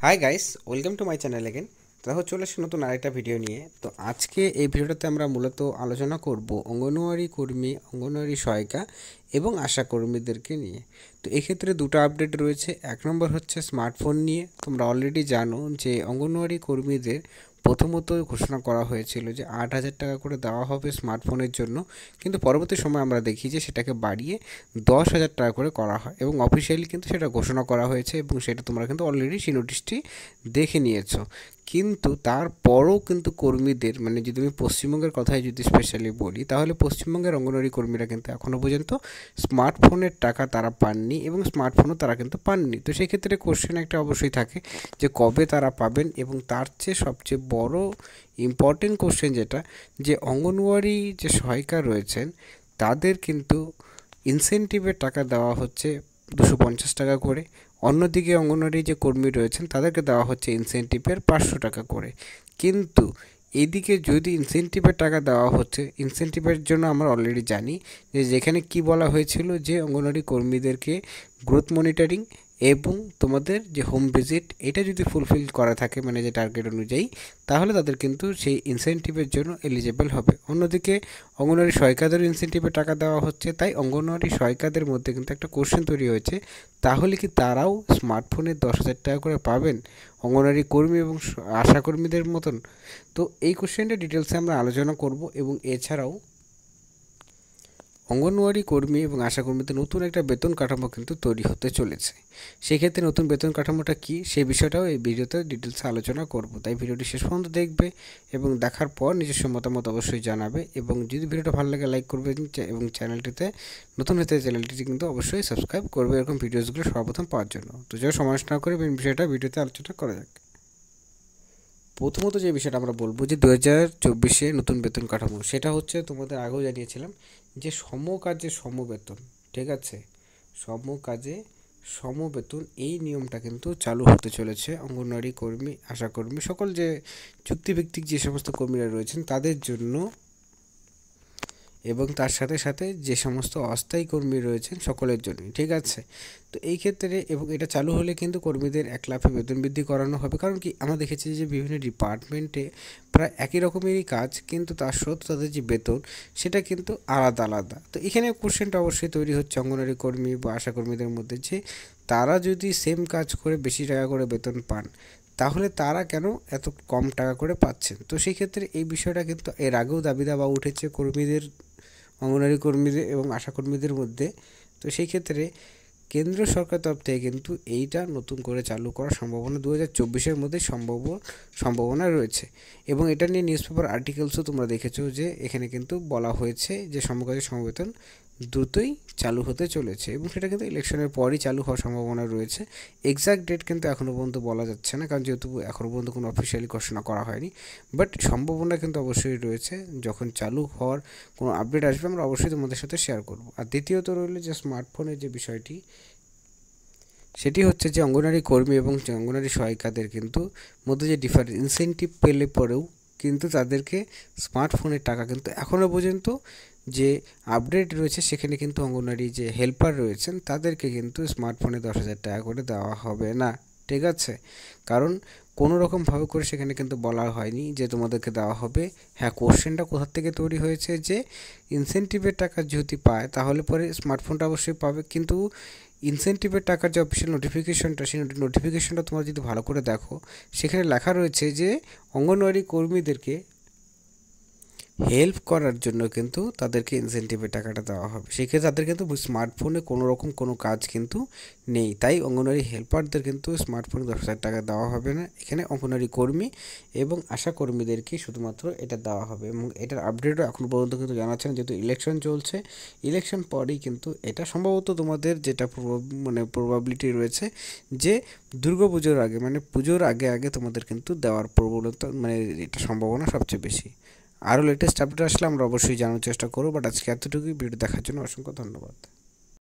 Hi guys, welcome to my channel again. তাহলে চলে আসি নতুন আরেকটা ভিডিও নিয়ে। তো আজকে এই ভিডিওটাতে আমরা মূলত আলোচনা করব অঙ্গনওয়াড়ি কর্মী, অঙ্গনওয়াড়ি সহায়িকা এবং আশা কর্মীদেরকে নিয়ে। তো এক্ষেত্রে দুটো আপডেট রয়েছে। এক নম্বর হচ্ছে স্মার্টফোন নিয়ে। তোমরা অলরেডি জানো যে অঙ্গনওয়াড়ি কর্মীদের প্রথমত ঘোষণা করা হয়েছিল যে ৮,০০০ টাকা করে দেওয়া হবে স্মার্টফোনের জন্য, কিন্তু পরবর্তী সময় আমরা দেখি যে সেটাকে বাড়িয়ে ১০,০০০ টাকা করে করা হয় এবং অফিসিয়ালি কিন্তু সেটা ঘোষণা করা হয়েছে এবং সেটা তোমরা কিন্তু অলরেডি সেই নোটিশটি দেখে নিয়েছো। কিন্তু তারপরও কিন্তু কর্মীদের, মানে যদি আমি পশ্চিমবঙ্গের কথাই যদি স্পেশালি বলি, তাহলে পশ্চিমবঙ্গের অঙ্গনওয়াড়ি কর্মীরা কিন্তু এখনও পর্যন্ত স্মার্টফোনের টাকা তারা পাননি এবং স্মার্টফোনও তারা কিন্তু পাননি। তো সেই ক্ষেত্রে কোশ্চেন একটা অবশ্যই থাকে যে কবে তারা পাবেন, এবং তার চেয়ে সবচেয়ে বড় ইম্পর্টেন্ট কোশ্চেন যেটা, যে অঙ্গনওয়াড়ি যে সহায়িকা রয়েছেন তাদের কিন্তু ইনসেনটিভের টাকা দেওয়া হচ্ছে ২৫০ টাকা করে। অন্যদিকে অঙ্গনওয়াড়ি যে কর্মী রয়েছেন তাদেরকে দেওয়া হচ্ছে ইনসেনটিভের ৫০০ টাকা করে। কিন্তু এদিকে যদি ইনসেনটিভের টাকা দেওয়া হচ্ছে, ইনসেনটিভের জন্য আমরা অলরেডি জানি যে যেখানে কি বলা হয়েছিল যে অঙ্গনওয়াড়ি কর্মীদেরকে গ্রোথ মনিটরিং এবং তোমাদের যে হোম ভিজিট এটা যদি ফুলফিল করা থাকে, মানে যে টার্গেট অনুযায়ী, তাহলে তাদের কিন্তু সেই ইনসেনটিভের জন্য এলিজেবল হবে। অন্যদিকে অঙ্গনওয়াড়ি সহায়িকাদের ইনসেনটিভের টাকা দেওয়া হচ্ছে, তাই অঙ্গনওয়াড়ি সহায়িকাদের মধ্যে কিন্তু একটা কোশ্চেন তৈরি হয়েছে, তাহলে কি তারাও স্মার্টফোনে ১০,০০০ টাকা করে পাবেন অঙ্গনওয়াড়ি কর্মী এবং আশাকর্মীদের মতন? তো এই কোশ্চেনটা ডিটেলসে আমরা আলোচনা করব। এবং এছাড়াও অঙ্গনওয়াড়ি কর্মী এবং আশাকর্মীদের নতুন একটা বেতন কাঠামো কিন্তু তৈরি হতে চলেছে। সেক্ষেত্রে নতুন বেতন কাঠামোটা কী, সেই বিষয়টাও এই ভিডিওতে ডিটেলসে আলোচনা করব। তাই ভিডিওটি শেষ পর্যন্ত দেখবে এবং দেখার পর নিজস্ব মতামত অবশ্যই জানাবে। এবং যদি ভিডিওটা ভালো লাগে লাইক করবে এবং চ্যানেলটিতে নতুন হতে চ্যানেলটি কিন্তু অবশ্যই সাবস্ক্রাইব করবে এরকম ভিডিওসগুলো সর্বপ্রথম পাওয়ার জন্য। তো যারা সময় নষ্ট না করে বিষয়টা ভিডিওতে আলোচনা করা যাক। প্রথমত যে বিষয়টা আমরা বলবো যে ২০২৪ নতুন বেতন কাঠামো, সেটা হচ্ছে তোমাদের আগেও জানিয়েছিলাম যে সম কাজে সম বেতন। ঠিক আছে, সম কাজে সম বেতন, এই নিয়মটা কিন্তু চালু হতে চলেছে অঙ্গনওয়াড়ি কর্মী, আশাকর্মী, সকল যে চুক্তিভিত্তিক যে সমস্ত কর্মীরা রয়েছেন তাদের জন্য, এবং তার সাথে সাথে যে সমস্ত অস্থায়ী কর্মী রয়েছেন সকলের জন্যই। ঠিক আছে, তো এই ক্ষেত্রে এবং এটা চালু হলে কিন্তু কর্মীদের এক লাফে বেতন বৃদ্ধি করানো হবে। কারণ কি, আমরা দেখেছি যে বিভিন্ন ডিপার্টমেন্টে প্রায় একই রকমেরই কাজ, কিন্তু তার সত্ত্বেও তাদের যে বেতন সেটা কিন্তু আলাদা আলাদা। তো এখানে কোশ্চেনটা অবশ্যই তৈরি হচ্ছে অঙ্গনওয়াড়ি কর্মী বা আশাকর্মীদের মধ্যে, যে তারা যদি সেম কাজ করে বেশি টাকা করে বেতন পান, তাহলে তারা কেন এত কম টাকা করে পাচ্ছেন? তো সেই ক্ষেত্রে এই বিষয়টা কিন্তু এর আগেও দাবি দাওয়া উঠেছে কর্মীদের, অঙ্গনওয়াড়ি কর্মীদের এবং আশাকর্মীদের মধ্যে। তো সেই ক্ষেত্রে কেন্দ্র সরকার তরফ থেকে কিন্তু এইটা নতুন করে চালু করার সম্ভাবনা ২০২৪-এর মধ্যে সম্ভাবনা রয়েছে। এবং এটা নিয়ে নিউজ পেপার আর্টিকেলসও তোমরা দেখেছো যে এখানে কিন্তু বলা হয়েছে যে সমকাজে সমবেতন দ্রুতই চালু হতে চলেছে এবং সেটা কিন্তু ইলেকশনের পরই চালু হওয়ার সম্ভাবনা রয়েছে। এক্সাক্ট ডেট কিন্তু এখনও পর্যন্ত বলা যাচ্ছে না, কারণ যেহেতু এখনও পর্যন্ত কোনো অফিসিয়ালি ঘোষণা করা হয়নি। বাট সম্ভাবনা কিন্তু অবশ্যই রয়েছে। যখন চালু হওয়ার কোনো আপডেট আসবে আমরা অবশ্যই তোমাদের সাথে শেয়ার করব। আর দ্বিতীয়ত রইল যে স্মার্টফোনের যে বিষয়টি, সেটি হচ্ছে যে অঙ্গনওয়াড়ি কর্মী এবং অঙ্গনওয়াড়ি সহায়িকাদের কিন্তু মধ্যে যে ডিফারেন্স, ইনসেন্টিভ পেলে পরেও কিন্তু তাদেরকে স্মার্টফোনের টাকা কিন্তু এখনও পর্যন্ত যে আপডেট রয়েছে সেখানে কিন্তু অঙ্গনওয়াড়ি যে হেল্পার রয়েছেন তাদেরকে কিন্তু স্মার্টফোনে ১০,০০০ টাকা করে দেওয়া হবে না। ঠিক আছে, কারণ কোনো রকমভাবে করে সেখানে কিন্তু বলা হয়নি যে তোমাদেরকে দেওয়া হবে। হ্যাঁ, কোশ্চেনটা কোথা থেকে তৈরি হয়েছে যে ইনসেন্টিভের টাকা যদি পায় তাহলে পরে স্মার্টফোনটা অবশ্যই পাবে, কিন্তু ইনসেন্টিভের টাকার যে অফিসিয়াল নোটিফিকেশনটা, সেই নোটিফিকেশনটা তোমরা যদি ভালো করে দেখো, সেখানে লেখা রয়েছে যে অঙ্গনওয়াড়ি কর্মীদেরকে হেল্প করার জন্য কিন্তু তাদেরকে ইনসেন্টিভের টাকাটা দেওয়া হবে। সেক্ষেত্রে তাদের কিন্তু স্মার্টফোনে কোনো রকম কোনো কাজ কিন্তু নেই, তাই অঙ্গনওয়াড়ি হেল্পারদের কিন্তু স্মার্টফোনে ১০,০০০ টাকা দেওয়া হবে না। এখানে অঙ্গনওয়াড়ি কর্মী এবং আশা কর্মীদেরকে শুধুমাত্র এটা দেওয়া হবে এবং এটার আপডেটও এখন পর্যন্ত কিন্তু জানাচ্ছে না, যেহেতু ইলেকশন চলছে। ইলেকশন পরেই কিন্তু এটা সম্ভবত তোমাদের যেটা মানে প্রবাবিলিটি রয়েছে যে দুর্গাপুজোর আগে, মানে পুজোর আগে আগে তোমাদের কিন্তু দেওয়ার প্রবণতা, মানে এটা সম্ভাবনা সবচেয়ে বেশি। আরও লেটেস্ট আপডেট আসলে আমরা অবশ্যই জানার চেষ্টা করব। বাট আজকে এতটুকুই। ভিডিও দেখার জন্য অসংখ্য ধন্যবাদ।